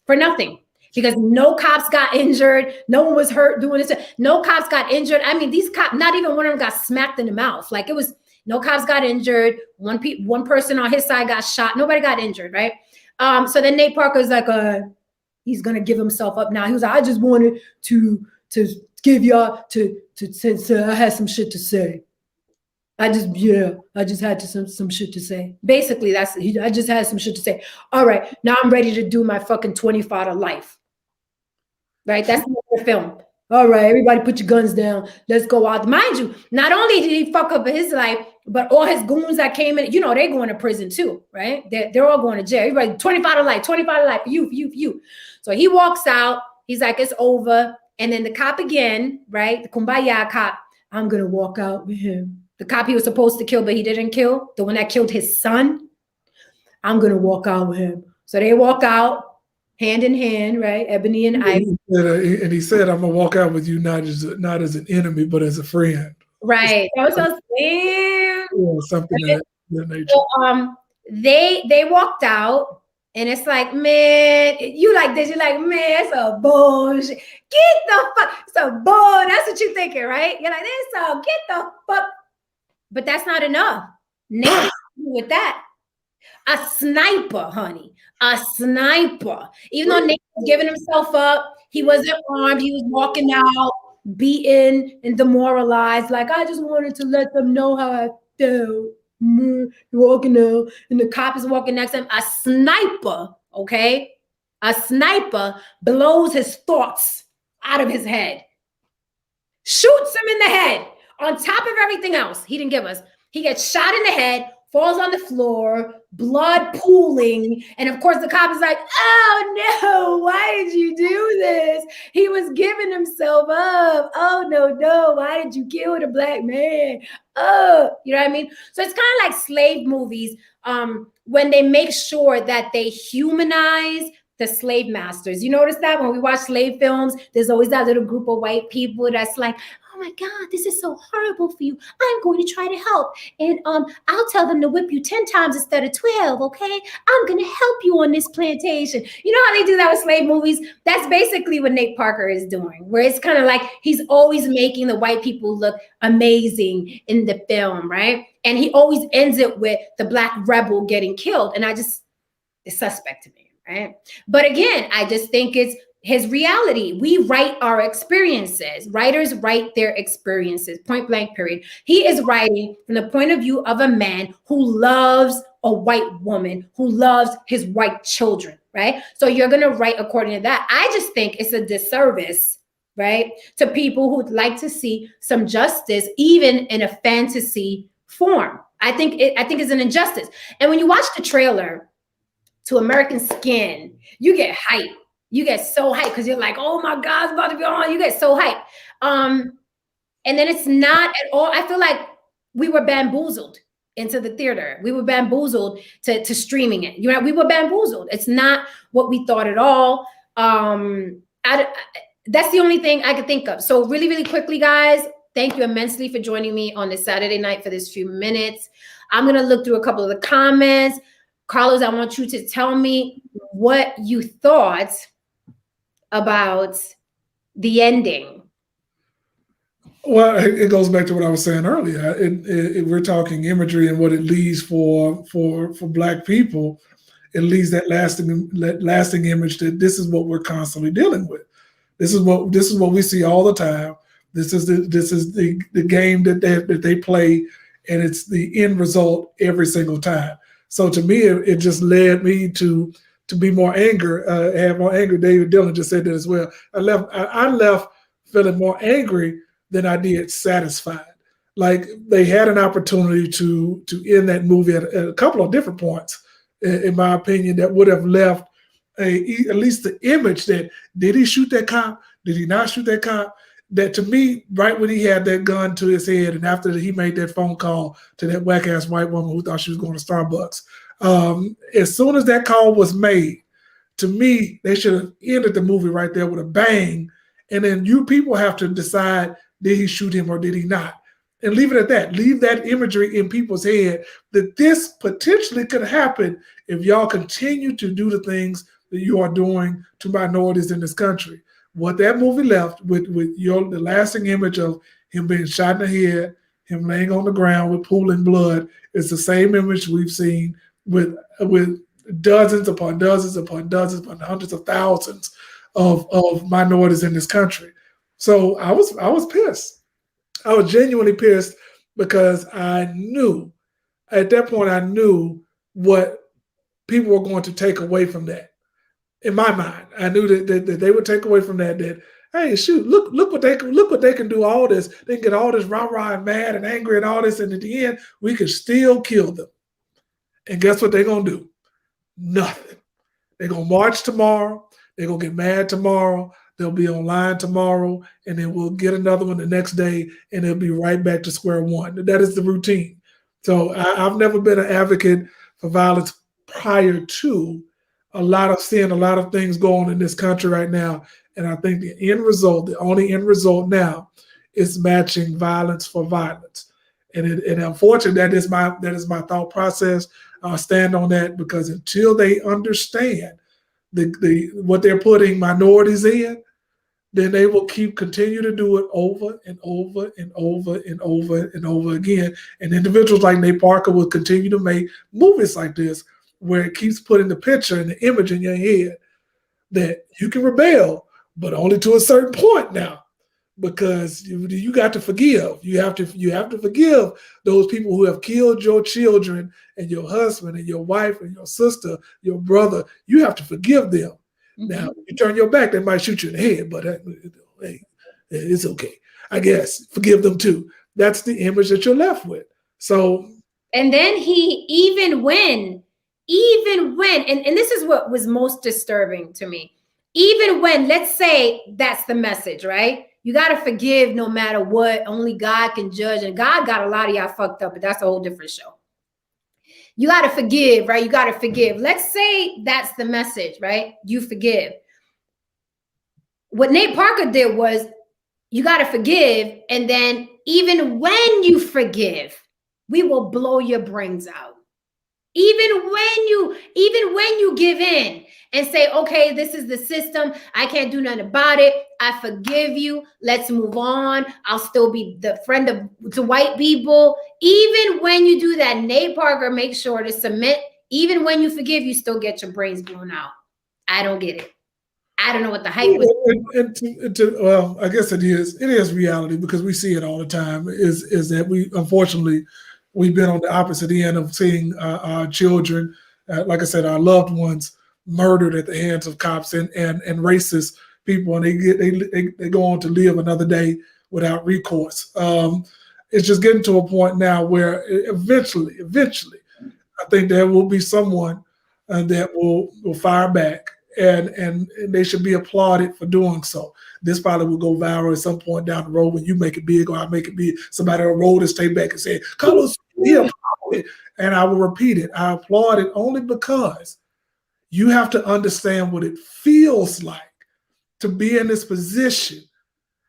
For nothing. Because no cops got injured. No one was hurt doing this. No cops got injured. I mean, these cops, not even one of them got smacked in the mouth. Like, it was, no cops got injured. One person on his side got shot. Nobody got injured, right? So then Nate Parker's like, he's going to give himself up now. He was like, I just wanted to give y'all to I had some shit to say. I just had some shit to say. Basically, I just had some shit to say. All right, now I'm ready to do my fucking 25 to life. Right? That's the film. All right, everybody put your guns down. Let's go out. Mind you, not only did he fuck up his life, but all his goons that came in, you know, they're going to prison too, right? They're all going to jail. Everybody, 25 to life, 25 to life for you. So he walks out. He's like, it's over. And then the cop again, right? The kumbaya cop, I'm going to walk out with him. The cop he was supposed to kill, but he didn't kill, the one that killed his son, I'm going to walk out with him. So they walk out hand in hand, right? Ebony and Ivy. And he said, I'm going to walk out with you not as an enemy, but as a friend. Right. That was so sweet. Yeah, something of that nature. So, they walked out, and it's like, man, you like this. You're like, man, it's a bullshit. Get the fuck. It's a bull. That's what you're thinking, right? You're like, this, so get the fuck. But that's not enough. Nate with that. A sniper, honey. A sniper. Even though Nate was giving himself up, he wasn't armed. He was walking out, beaten and demoralized. Like, I just wanted to let them know how I felt. Walking out, and the cop is walking next to him. A sniper, okay? A sniper blows his thoughts out of his head. Shoots him in the head. On top of everything else he didn't give us. He gets shot in the head, falls on the floor, blood pooling. And of course, the cop is like, oh no, why did you do this? He was giving himself up. Oh no, why did you kill the black man? Oh, you know what I mean? So it's kind of like slave movies when they make sure that they humanize the slave masters. You notice that when we watch slave films, there's always that little group of white people that's like, oh my God, this is so horrible for you. I'm going to try to help. And I'll tell them to whip you 10 times instead of 12, okay? I'm going to help you on this plantation. You know how they do that with slave movies? That's basically what Nate Parker is doing, where it's kind of like he's always making the white people look amazing in the film, right? And he always ends it with the black rebel getting killed. And it's suspect to me, right? But again, I just think it's his reality. We write our experiences. Writers write their experiences, point blank, period. He is writing from the point of view of a man who loves a white woman, who loves his white children, right? So you're going to write according to that. I just think it's a disservice, right, to people who'd like to see some justice, even in a fantasy form. I think it's an injustice. And when you watch the trailer to American Skin, you get hyped. You get so hyped because you're like, oh my God, it's about to be on. You get so hyped. And then it's not at all. I feel like we were bamboozled into the theater. We were bamboozled to streaming it. You know, we were bamboozled. It's not what we thought at all. that's the only thing I could think of. So really, really quickly, guys, thank you immensely for joining me on this Saturday night for this few minutes. I'm going to look through a couple of the comments. Carlos, I want you to tell me what you thought about the ending. Well, it goes back to what I was saying earlier. We're talking imagery and what it leaves for Black people. It leaves that lasting image that this is what we're constantly dealing with. This is what we see all the time. This is the game that they play, and it's the end result every single time. So to me, it just led me to be more anger, have more anger. David Dillon just said that as well. I left feeling more angry than I did satisfied. Like they had an opportunity to end that movie at a couple of different points, in my opinion, that would have left at least the image that did he shoot that cop? Did he not shoot that cop? That to me, right when he had that gun to his head, and after he made that phone call to that whack ass white woman who thought she was going to Starbucks, as soon as that call was made, to me, they should have ended the movie right there with a bang, and then you people have to decide, did he shoot him or did he not? And leave it at that. Leave that imagery in people's head that this potentially could happen if y'all continue to do the things that you are doing to minorities in this country. What that movie left with the lasting image of him being shot in the head, him laying on the ground with pooling blood, is the same image we've seen with dozens upon dozens upon dozens upon hundreds of thousands of minorities in this country. So I was pissed. I was genuinely pissed because I knew at that point, I knew what people were going to take away from that. In my mind, I knew that they would take away from that, hey, shoot, look what they can do. All this, they can get all this rah-rah and mad and angry and all this, and at the end, we could still kill them. And guess what they're gonna do? Nothing. They're gonna march tomorrow. They're gonna get mad tomorrow. They'll be online tomorrow, and then we'll get another one the next day, and it'll be right back to square one. That is the routine. So I've never been an advocate for violence prior to seeing a lot of things going on in this country right now. And I think the only end result now is matching violence for violence. And unfortunately, that is my thought process. I'll stand on that because until they understand what they're putting minorities in, then they will continue to do it over and over and over and over and over again. And individuals like Nate Parker will continue to make movies like this, where it keeps putting the picture and the image in your head that you can rebel, but only to a certain point now, because you got to forgive. You have to forgive those people who have killed your children and your husband and your wife and your sister, your brother. You have to forgive them. Mm-hmm. Now, if you turn your back, they might shoot you in the head, but hey, it's okay. I guess forgive them too. That's the image that you're left with. So, and then even when, and this is what was most disturbing to me, even when, let's say that's the message, right? You got to forgive no matter what. Only God can judge. And God got a lot of y'all fucked up, but that's a whole different show. You got to forgive, right? You got to forgive. Let's say that's the message, right? You forgive. What Nate Parker did was you got to forgive. And then even when you forgive, we will blow your brains out. Even when you give in and say, okay, this is the system. I can't do nothing about it. I forgive you. Let's move on. I'll still be the friend to white people. Even when you do that, Nate Parker makes sure to submit. Even when you forgive, you still get your brains blown out. I don't get it. I don't know what the hype was. Well, I guess it is reality, because we see it all the time. Is that we've been on the opposite end of seeing our children, like I said, our loved ones murdered at the hands of cops and racist people, and they go on to live another day without recourse. It's just getting to a point now where eventually, I think there will be someone that will fire back, and they should be applauded for doing so. This probably will go viral at some point down the road when you make it big or I make it big. Somebody will roll this tape back and say, Carlos, and I will repeat it. I applaud it only because you have to understand what it feels like to be in this position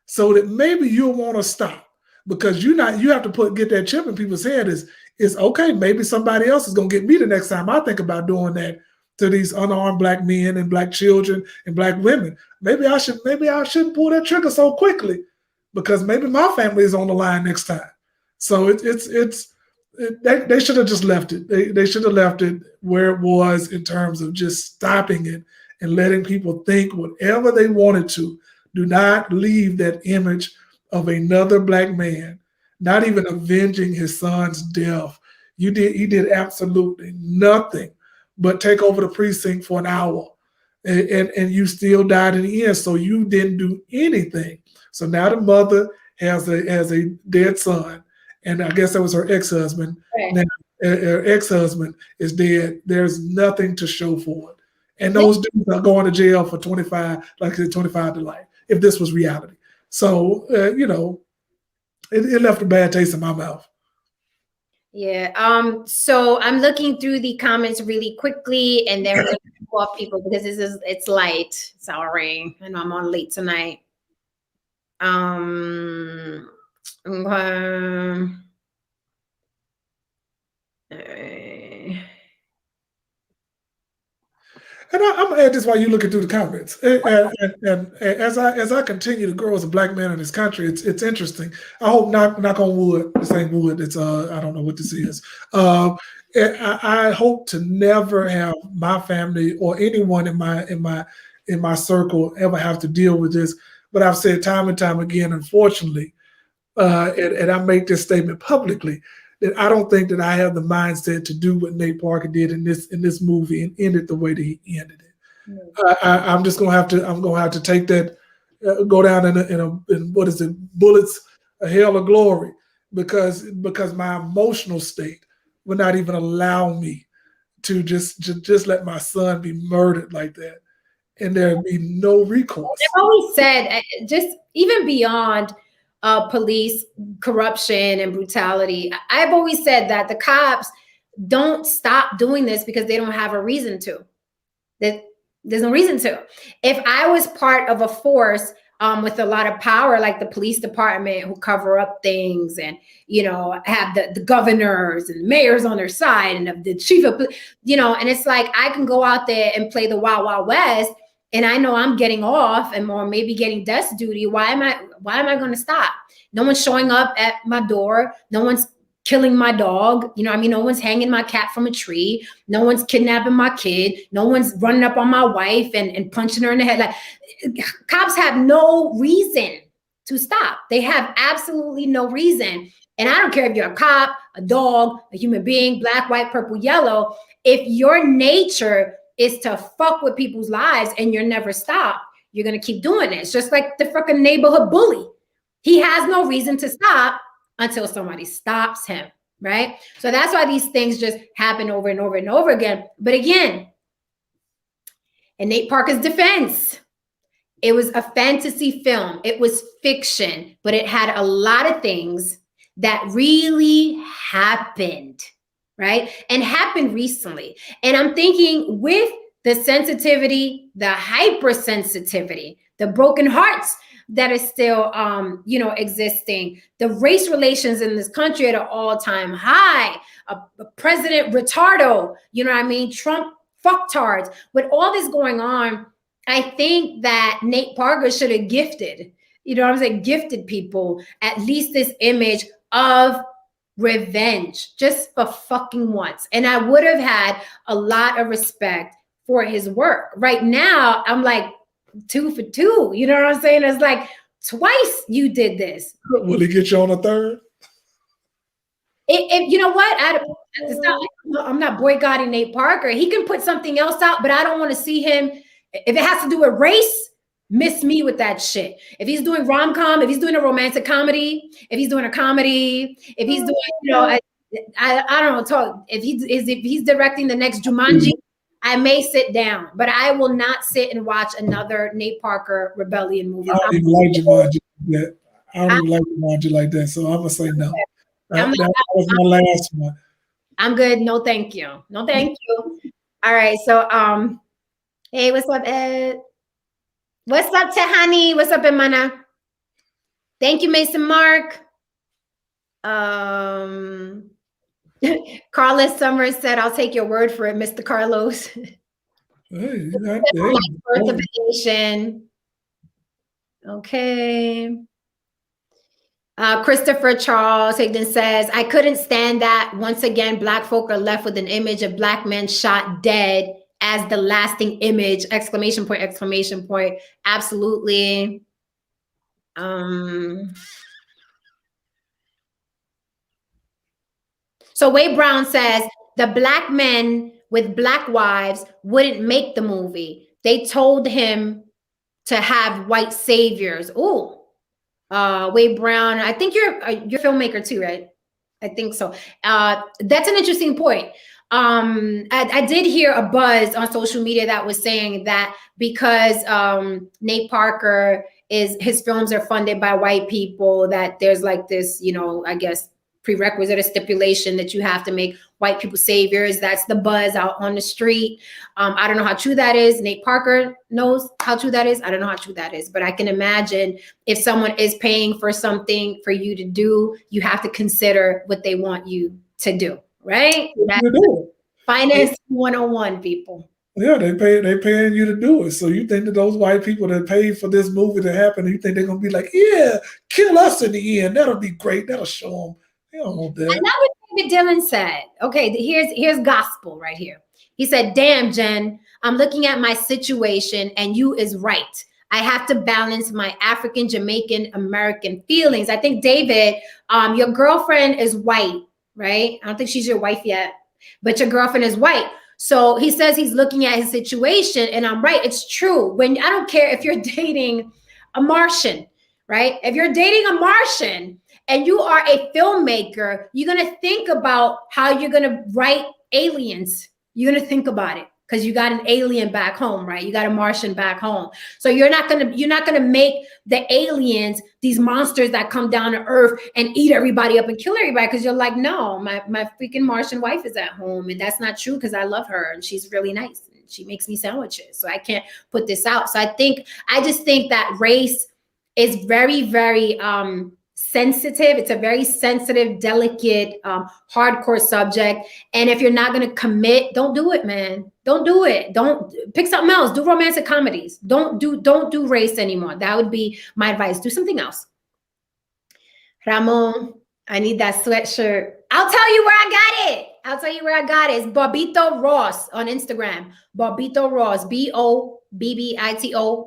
so that maybe you'll want to stop, because you have to get that chip in people's head is okay, maybe somebody else is going to get me the next time I think about doing that to these unarmed Black men and Black children and Black women. Maybe I shouldn't pull that trigger so quickly, because maybe my family is on the line next time. So they should have just left it. They should have left it where it was in terms of just stopping it and letting people think whatever they wanted to. Do not leave that image of another Black man, not even avenging his son's death. He did absolutely nothing but take over the precinct for an hour, and you still died in the end. So you didn't do anything. So now the mother has a dead son, and I guess that was her ex-husband. Right. Now her ex-husband is dead. There's nothing to show for it. And those dudes are going to jail for 25 to life, if this was reality. So, it left a bad taste in my mouth. Yeah. So I'm looking through the comments really quickly, and then we're going to pull off people because it's light. Sorry. I know I'm on late tonight. And I'm gonna add this while you're looking through the comments. And as I continue to grow as a Black man in this country, it's interesting. I hope knock on wood. This ain't wood. It's I don't know what this is. I hope to never have my family or anyone in my circle ever have to deal with this. But I've said time and time again, unfortunately, and I make this statement publicly, that I don't think that I have the mindset to do what Nate Parker did in this movie and end it the way that he ended it. I'm just gonna have to take that, go down in what is it, bullets, a hell of glory, because my emotional state would not even allow me to just let my son be murdered like that, and there be no recourse. I've always said, just even beyond police corruption and brutality, I've always said that the cops don't stop doing this because they don't have a reason to. There's no reason to. If I was part of a force with a lot of power, like the police department, who cover up things and, have the governors and mayors on their side and the chief of, and it's like, I can go out there and play the Wild Wild West, and I know I'm getting off or maybe getting desk duty. Why am I going to stop? No one's showing up at my door. No one's killing my dog. No one's hanging my cat from a tree. No one's kidnapping my kid. No one's running up on my wife and punching her in the head. Like, cops have no reason to stop. They have absolutely no reason. And I don't care if you're a cop, a dog, a human being, black, white, purple, yellow. If your nature is to fuck with people's lives and you're never stopped, you're going to keep doing it. It's just like the fucking neighborhood bully. He has no reason to stop until somebody stops him, right? So that's why these things just happen over and over and over again. But again, in Nate Parker's defense, it was a fantasy film. It was fiction, but it had a lot of things that really happened, right? And happened recently. And I'm thinking, with the sensitivity, the hypersensitivity, the broken hearts that is still, existing, the race relations in this country at an all-time high, a President retardo, Trump fucktards. With all this going on, I think that Nate Parker should have gifted people at least this image of revenge, just for fucking once. And I would have had a lot of respect for his work. Right now, I'm like 2 for 2. You know what I'm saying? It's like twice you did this. Will he get you on a third? You know what? I'm not boycotting Nate Parker. He can put something else out, but I don't want to see him. If it has to do with race, miss me with that shit. If he's doing rom-com, if he's doing a romantic comedy, if he's doing a comedy, if he's doing, I don't know, if he's directing the next Jumanji, I may sit down, but I will not sit and watch another Nate Parker rebellion movie. I don't even like Jumanji like that. I don't even like Jumanji like that, so I'm gonna say no. That was my last one. I'm good. No, thank you. No, thank you. All right. So, hey, what's up, Ed? What's up, Tehani? What's up, Emana? Thank you, Mason Mark. Carlos Summers said, I'll take your word for it, Mr. Carlos. Hey, Birth of a Nation. Okay. Christopher Charles Higdon says, I couldn't stand that. Once again, Black folk are left with an image of Black men shot dead as the lasting image, exclamation point, exclamation point. Absolutely. So Wade Brown says, the Black men with Black wives wouldn't make the movie. They told him to have white saviors. Ooh. Wade Brown, I think you're a filmmaker too, right? I think so. That's an interesting point. I did hear a buzz on social media that was saying that because Nate Parker his films are funded by white people, that there's like this, you know, I guess prerequisite or stipulation that you have to make white people saviors. That's the buzz out on the street. I don't know how true that is. Nate Parker knows how true that is. I don't know how true that is, but I can imagine if someone is paying for something for you to do, you have to consider what they want you to do, right? That's finance 101, people. Yeah, they paying you to do it. So you think that those white people that paid for this movie to happen, you think they're gonna be like, yeah, kill us in the end. That'll be great. That'll show them. They don't want that. And that's what David Dillon said. Okay, here's gospel right here. He said, damn, Jen, I'm looking at my situation and you is right. I have to balance my African, Jamaican, American feelings. I think, David, your girlfriend is white, right? I don't think she's your wife yet, but your girlfriend is white. So he says he's looking at his situation, and I'm right. It's true. When I don't care if you're dating a Martian, right? If you're dating a Martian and you are a filmmaker, you're going to think about how you're going to write aliens. You're going to think about it because you got an alien back home, right? You got a Martian back home. So you're not going to make the aliens these monsters that come down to Earth and eat everybody up and kill everybody, because you're like, no, my freaking Martian wife is at home, and that's not true because I love her and she's really nice and she makes me sandwiches, so I can't put this out. So I just think that race is very, very sensitive. It's a very sensitive, delicate, hardcore subject. And if you're not going to commit, don't do it, man. Don't do it. Don't pick something else. Do romantic comedies. Don't do race anymore. That would be my advice. Do something else. Ramon, I need that sweatshirt. I'll tell you where I got it. I'll tell you where I got it. It's Bobbito Ross on Instagram. Bobbito Ross, Bobbito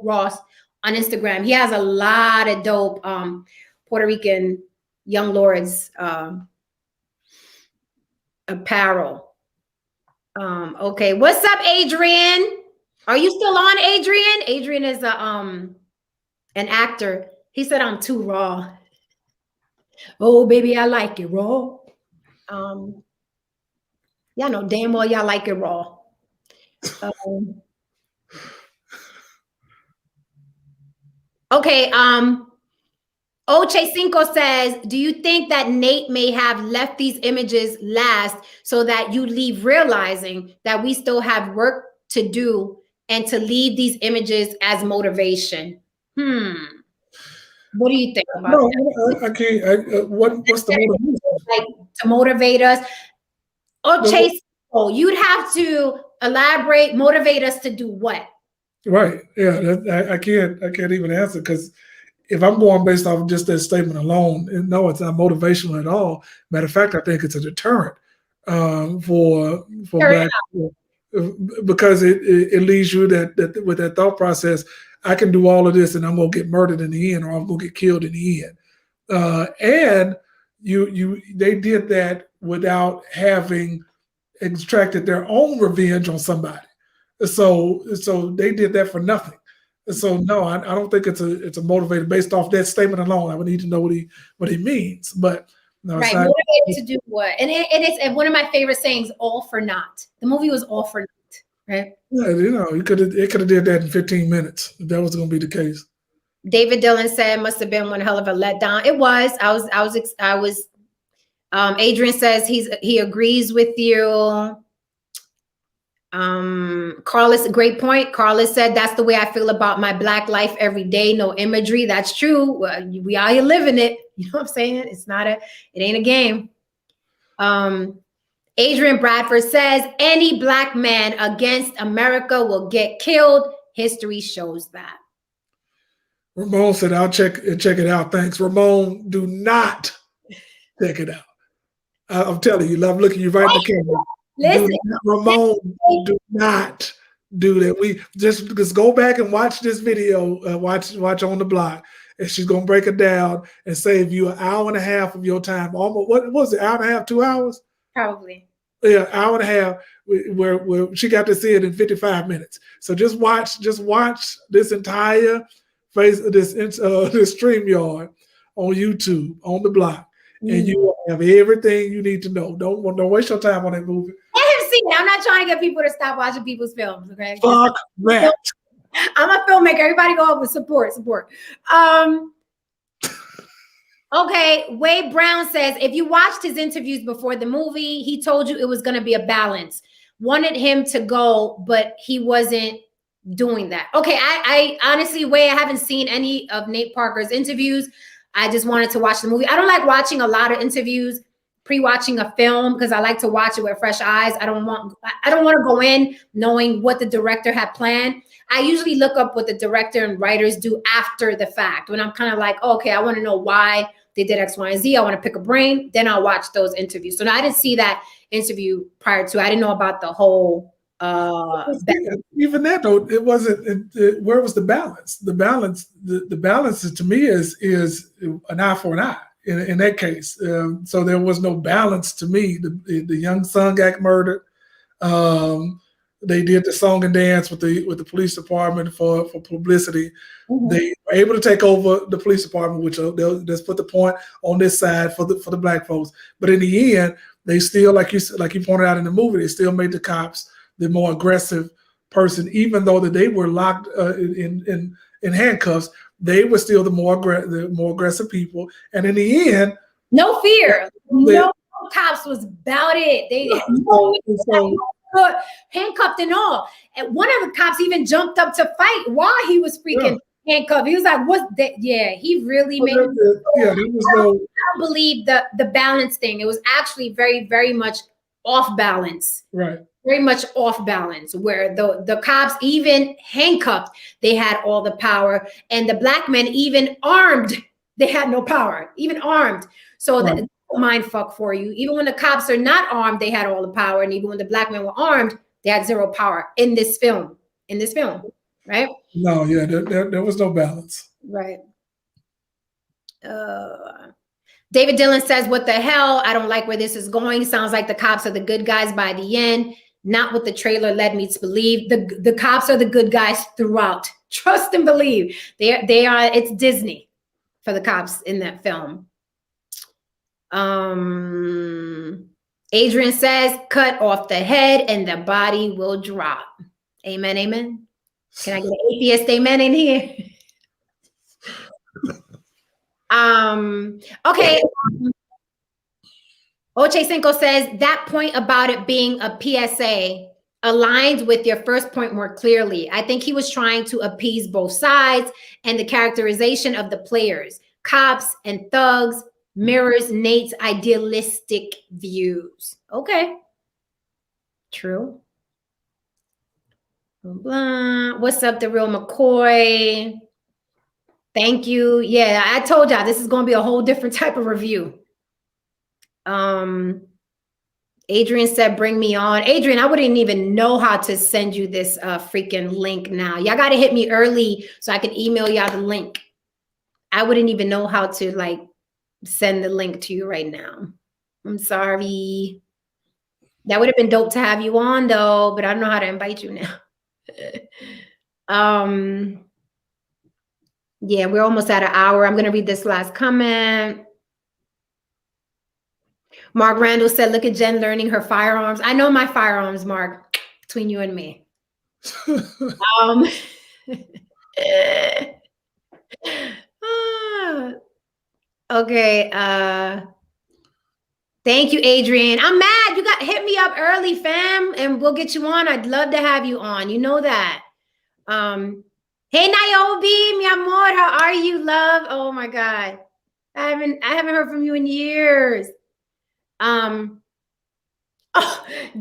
Ross on Instagram. He has a lot of dope Puerto Rican young lords apparel. Okay, what's up, Adrian? Are you still on, Adrian? Adrian is an actor. He said I'm too raw. Oh, baby, I like it raw. Y'all know damn well y'all like it raw. Okay, Oche Cinco says, do you think that Nate may have left these images last so that you leave realizing that we still have work to do and to leave these images as motivation? What do you think about that? I can't. What's the motivation? Like to motivate us? Oche Cinco, you'd have to elaborate, motivate us to do what? Right. Yeah, I can't even answer, because if I'm going based off of just that statement alone, no, it's not motivational at all. Matter of fact, I think it's a deterrent for Black people, because it leaves you that with that thought process, I can do all of this and I'm gonna get murdered in the end, or I'm gonna get killed in the end. And they did that without having extracted their own revenge on somebody. So they did that for nothing. So no, I don't think it's a motivator based off that statement alone. I would need to know what he means. But no, right, motivated to do what? And it's one of my favorite sayings, all for naught. The movie was all for naught, right? Yeah, it could have did that in 15 minutes if that was going to be the case. David Dillon said must have been one hell of a letdown. It was. I was. Adrian says he agrees with you. Carlos, great point. Carlos said, that's the way I feel about my Black life every day. No imagery. That's true. We out here living it. You know what I'm saying? It ain't a game. Adrian Bradford says, any Black man against America will get killed. History shows that. Ramon said, I'll check it out. Thanks. Ramon, do not check it out. I'm telling you, I'm looking you right in the camera. Listen, Ramon, do not do that. We just go back and watch this video, watch on the block, and she's gonna break it down and save you an hour and a half of your time. Almost, what was it, hour and a half, 2 hours? Probably. Yeah, hour and a half. Where she got to see it in 55 minutes. So just watch this entire this StreamYard on YouTube on the block. And you will have everything you need to know. Don't waste your time on that movie. I have seen it. I'm not trying to get people to stop watching people's films. Okay. Fuck that. I'm a filmmaker. Everybody go up with support. Okay. Wade Brown says, if you watched his interviews before the movie, he told you it was going to be a balance. Wanted him to go, but he wasn't doing that. Okay. I honestly, Wade, I haven't seen any of Nate Parker's interviews. I just wanted to watch the movie. I don't like watching a lot of interviews, pre-watching a film, because I like to watch it with fresh eyes. I don't want to go in knowing what the director had planned. I usually look up what the director and writers do after the fact, when I'm kind of like, oh, okay, I want to know why they did X, Y, and Z. I want to pick a brain. Then I'll watch those interviews. So now I didn't see that interview prior to. I didn't know about the whole even that though, it wasn't. Where was the balance? The balance to me is an eye for an eye in that case. So there was no balance to me. The young son got murdered. They did the song and dance with the police department for publicity. Mm-hmm. They were able to take over the police department, which let's put the point on this side for the Black folks. But in the end, they still, like you pointed out in the movie, they still made the cops the more aggressive person, even though that they were locked in handcuffs. They were still the more aggressive people, and in the end, no fear. No cops was about it. They handcuffed and all. And one of the cops even jumped up to fight while he was freaking handcuffed. He was like, "What's that?" Yeah, he really made. There was no. I don't believe the balance thing. It was actually very, very much off balance. Right. Very much off balance, where the cops, even handcuffed, they had all the power, and the Black men, even armed, they had no power, even armed. So the mind fuck for you. Even when the cops are not armed, they had all the power, and even when the Black men were armed, they had zero power in this film. Right? No, yeah, there was no balance. Right. David Dillon says, what the hell? I don't like where this is going. Sounds like the cops are the good guys by the end. Not what the trailer led me to believe. The cops are the good guys throughout. Trust and believe. They are. It's Disney for the cops in that film. Adrian says, cut off the head and the body will drop. Amen, amen. Can I get an atheist amen in here? Okay. Oche Cinco says, that point about it being a PSA aligns with your first point more clearly. I think he was trying to appease both sides, and the characterization of the players, cops and thugs, mirrors Nate's idealistic views. Okay. True. Blah. What's up, The Real McCoy? Thank you. Yeah, I told y'all this is going to be a whole different type of review. Adrian said, bring me on. Adrian, I wouldn't even know how to send you this freaking link now. Y'all got to hit me early so I can email y'all the link. I wouldn't even know how to like send the link to you right now. I'm sorry. That would have been dope to have you on though, but I don't know how to invite you now. Yeah, we're almost at an hour. I'm going to read this last comment. Mark Randall said, look at Jen learning her firearms. I know my firearms, Mark, between you and me. Okay. Thank you, Adrian. I'm mad. You got hit me up early, fam, and we'll get you on. I'd love to have you on. You know that. Hey Niobe, mi amor, how are you, love? Oh my God. I haven't heard from you in years. Oh,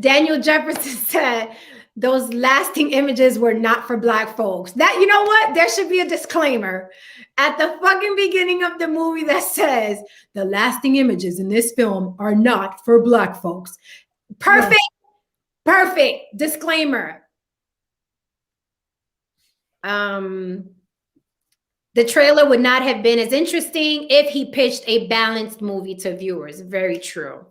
Daniel Jefferson said those lasting images were not for Black folks. That, you know what? There should be a disclaimer at the fucking beginning of the movie that says the lasting images in this film are not for Black folks. Perfect, perfect disclaimer. The trailer would not have been as interesting if he pitched a balanced movie to viewers. Very true.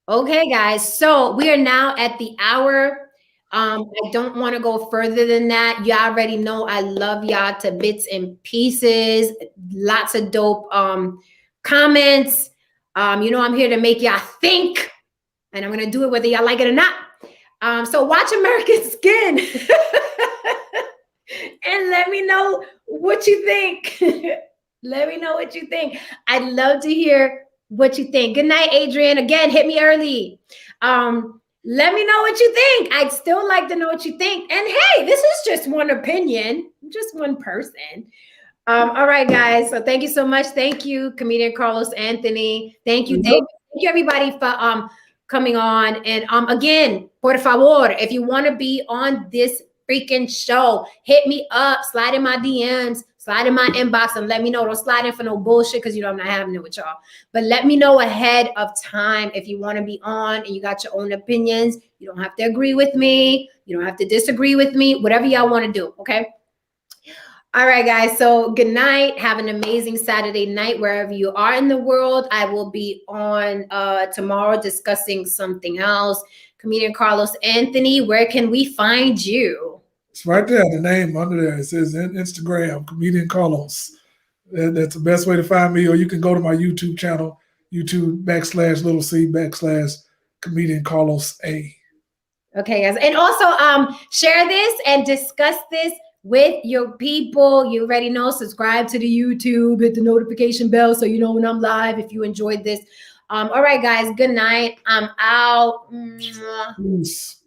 Okay, guys. So we are now at the hour. I don't want to go further than that. Y'all already know I love y'all to bits and pieces. Lots of dope comments. You know, I'm here to make y'all think, and I'm gonna do it whether y'all like it or not. So watch American Skin and let me know what you think. Let me know what you think. I'd love to hear what you think. Good night, Adrian. Again, hit me early. Let me know what you think. I'd still like to know what you think. And hey, this is just one opinion, just one person. All right, guys. So thank you so much. Thank you, comedian Carlos Anthony. Thank you, David. Thank you, everybody, for coming on. And again, por favor, if you want to be on this freaking show, hit me up, slide in my DMs, slide in my inbox, and let me know. Don't slide in for no bullshit, because you know I'm not having it with y'all. But let me know ahead of time if you want to be on and you got your own opinions. You don't have to agree with me. You don't have to disagree with me. Whatever y'all want to do, okay? All right, guys. So good night. Have an amazing Saturday night wherever you are in the world. I will be on tomorrow discussing something else. Comedian Carlos Anthony, where can we find you? It's right there. The name under there. It says Instagram, comedian Carlos. That's the best way to find me. Or you can go to my YouTube channel, YouTube.com/c/comedian Carlos A. Okay, guys. And also share this and discuss this with your people. You already know, subscribe to the YouTube, hit the notification bell so you know when I'm live if you enjoyed this. All right, guys, good night. I'm out. Peace.